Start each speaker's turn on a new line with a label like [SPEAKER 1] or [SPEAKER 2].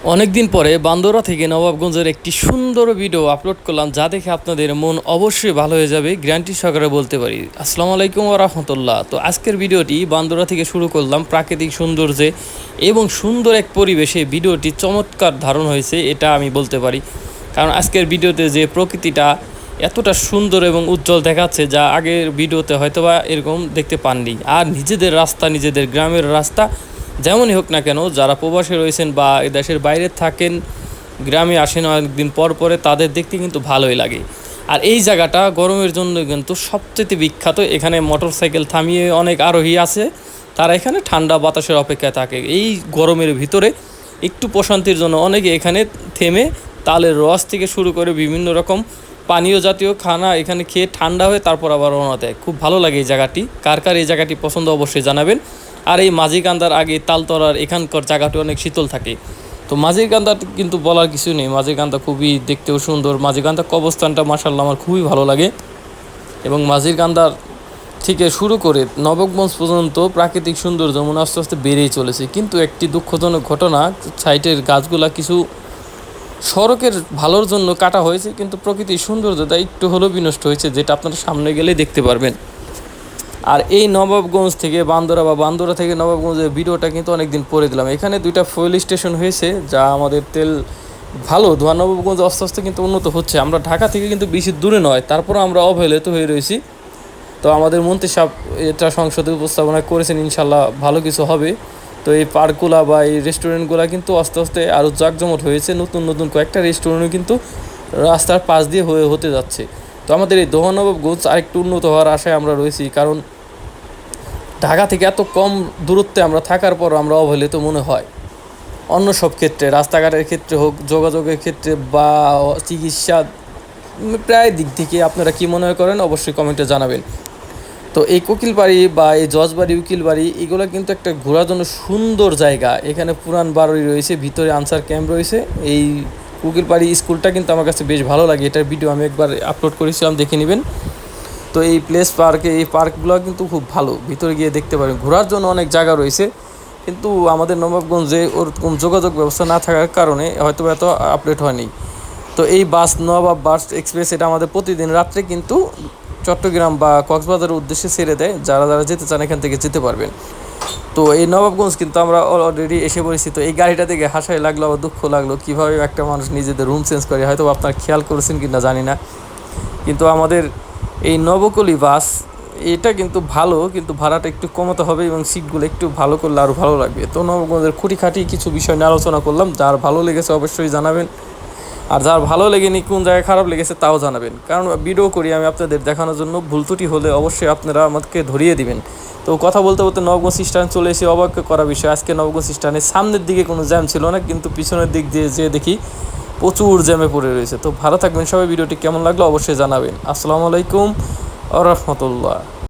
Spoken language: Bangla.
[SPEAKER 1] অনেকদিন পরে বান্দরা থেকে নবাবগঞ্জের একটি সুন্দর ভিডিও আপলোড করলাম, যা দেখে আপনাদের মন অবশ্যই ভালো হয়ে যাবে, গ্যারান্টি সহকারে বলতে পারি। আসসালামু আলাইকুম ওয়া রাহমাতুল্লাহ। তো আজকের ভিডিওটি বান্দরা থেকে শুরু করলাম, প্রাকৃতিক সৌন্দর্যে এবং সুন্দর এক পরিবেশে ভিডিওটি চমৎকার ধারণ হয়েছে, এটা আমি বলতে পারি। কারণ আজকের ভিডিওতে যে প্রকৃতিটা এতটা সুন্দর এবং উজ্জ্বল দেখাচ্ছে, যা আগের ভিডিওতে হয়তোবা এরকম দেখতে পাননি। আর নিজেদের রাস্তা, নিজেদের গ্রামের রাস্তা যেমনই হোক না কেন, যারা প্রবাসে রয়েছেন বা এই দেশের বাইরে থাকেন, গ্রামে আসেন অনেকদিন পর পরে, তাদের দেখতে কিন্তু ভালোই লাগে। আর এই জায়গাটা গরমের জন্য কিন্তু সবচেয়ে বিখ্যাত। এখানে মোটর সাইকেল থামিয়ে অনেক আরোহী আছে, তারা এখানে ঠান্ডা বাতাসের অপেক্ষায় থাকে। এই গরমের ভিতরে একটু প্রশান্তির জন্য অনেকে এখানে থেমে তালের রস থেকে শুরু করে বিভিন্ন রকম পানীয় জাতীয় খানা এখানে খেয়ে ঠান্ডা হয়ে তারপর আবার রওনা দেয়। খুব ভালো লাগে এই জায়গাটি। কার কার এই জায়গাটি পছন্দ অবশ্যই জানাবেন। আর এই মাঝিকান্দার আগে তালতলার এখানকার জায়গাটি অনেক শীতল থাকে। তো মাঝিকান্দা কিন্তু বলার কিছু নেই, মাঝিকান্দা খুবই দেখতেও সুন্দর। মাঝিকান্দা কবরস্থানটা মাশাআল্লাহ আমার খুবই ভালো লাগে। এবং মাঝিকান্দার থেকে শুরু করে নবাবগঞ্জ পর্যন্ত প্রাকৃতিক সৌন্দর্য মনে আস্তে আস্তে বেড়েই চলেছে। কিন্তু একটি দুঃখজনক ঘটনা, সাইটের গাছগুলা কিছু সড়কের ভালোর জন্য কাটা হয়েছে, কিন্তু প্রকৃতির সৌন্দর্যতা একটু হলেও বিনষ্ট হয়েছে, যেটা আপনারা সামনে গেলে দেখতে পারবেন। আর এই নবাবগঞ্জ থেকে বান্দরা বা বান্দরা থেকে নবাবগঞ্জের ভিডিওটা কিন্তু অনেকদিন পরে দিলাম। এখানে দুইটা ফুয়েল স্টেশন হয়েছে, যা আমাদের তেল ভালো ধোয়া। নবাবগঞ্জ আস্তে আস্তে কিন্তু উন্নত হচ্ছে। আমরা ঢাকা থেকে কিন্তু বেশি দূরে নয়, তারপরও আমরা অবহেলিত হয়ে রয়েছি। তো আমাদের মন্ত্রী সাহেব এটা সংসদে উপস্থাপনা করেছেন, ইনশাল্লাহ ভালো কিছু হবে। তো এই পার্কগুলা বা এই রেস্টুরেন্টগুলো কিন্তু আস্তে আস্তে আরও জাঁকজমট হয়েছে। নতুন নতুন কয়েকটা রেস্টুরেন্টও কিন্তু রাস্তার পাশ দিয়ে হতে যাচ্ছে। তো আমাদের এই দোহা নবাবগঞ্জ আরেকটু উন্নত হওয়ার আশায় আমরা রয়েছি। কারণ ঢাকা থেকে এত কম দূরত্বে আমরা থাকার পর আমরা অবহেলিত মনে হয় অন্য সব ক্ষেত্রে, রাস্তাঘাটের ক্ষেত্রে হোক, যোগাযোগের ক্ষেত্রে বা চিকিৎসা, প্রায় দিক থেকে। আপনারা কি মনে করেন অবশ্যই কমেন্টে জানাবেন। তো এই কোকিলবাড়ি বা এই জজবাড়ি, উকিলবাড়ি, এগুলো কিন্তু একটা ঘোরার জন্য সুন্দর জায়গা। এখানে পুরান বাড়ি রয়েছে, ভিতরে আনসার ক্যাম্প রয়েছে। এই কোকিলবাড়ি স্কুলটা কিন্তু আমার কাছে বেশ ভালো লাগে। এটার ভিডিও আমি একবার আপলোড করেছিলাম, দেখে নেবেন। তো এই প্লেস পার্কে, এই পার্কগুলো কিন্তু খুব ভালো, ভিতরে গিয়ে দেখতে পারেন। ঘোরার জন্য অনেক জায়গা রয়েছে, কিন্তু আমাদের নবাবগঞ্জে ওরকম যোগাযোগ ব্যবস্থা না থাকার কারণে হয়তো এত আপডেট হয়নি। তো এই বাস, নবাব বাস এক্সপ্রেস, এটা আমাদের প্রতিদিন রাত্রে কিন্তু চট্টগ্রাম বা কক্সবাজারের উদ্দেশ্যে ছেড়ে দেয়। যারা যারা যেতে চান এখান থেকে যেতে পারবেন। তো এই নবাবগঞ্জ কিন্তু আমরা অলরেডি এসে পড়েছি। তো এই গাড়িটা থেকে হাসাই লাগলো, আবার দুঃখ লাগলো, কীভাবে একটা মানুষ নিজেদের রুম চেঞ্জ করে। হয়তো আপনারা খেয়াল করেছেন কি না জানি না, কিন্তু আমাদের এই নবকলি বাস এটা কিন্তু ভালো, কিন্তু ভাড়াটা একটু কমাতে হবে এবং সিটগুলো একটু ভালো করলে আরও ভালো লাগবে। তো নবগঞ্জের খুঁটিখাটি কিছু বিষয় নিয়ে আলোচনা করলাম। যার ভালো লেগেছে অবশ্যই জানাবেন, আর যার ভালো লেগেনি, কোন জায়গায় খারাপ লেগেছে তাও জানাবেন। কারণ ভিডিও করি আমি আপনাদের দেখানোর জন্য, ভুল ত্রুটি হলে অবশ্যই আপনারা আমাকে ধরিয়ে দিবেন। তো কথা বলতে বলতে নবগঞ্জ স্ট্যান্ড চলে এসে অবাক করা বিষয়, আজকে নবগঞ্জ স্ট্যান্ডের সামনের দিকে কোনো জ্যাম ছিল না, কিন্তু পিছনের দিক দিয়ে যে দেখি প্রচুর জ্যামে পড়ে রয়েছে। তো ভালো থাকবেন সবাই। ভিডিওটি কেমন লাগলো অবশ্যই জানাবেন। আসসালামু আলাইকুম ওয়া রাহমাতুল্লাহ।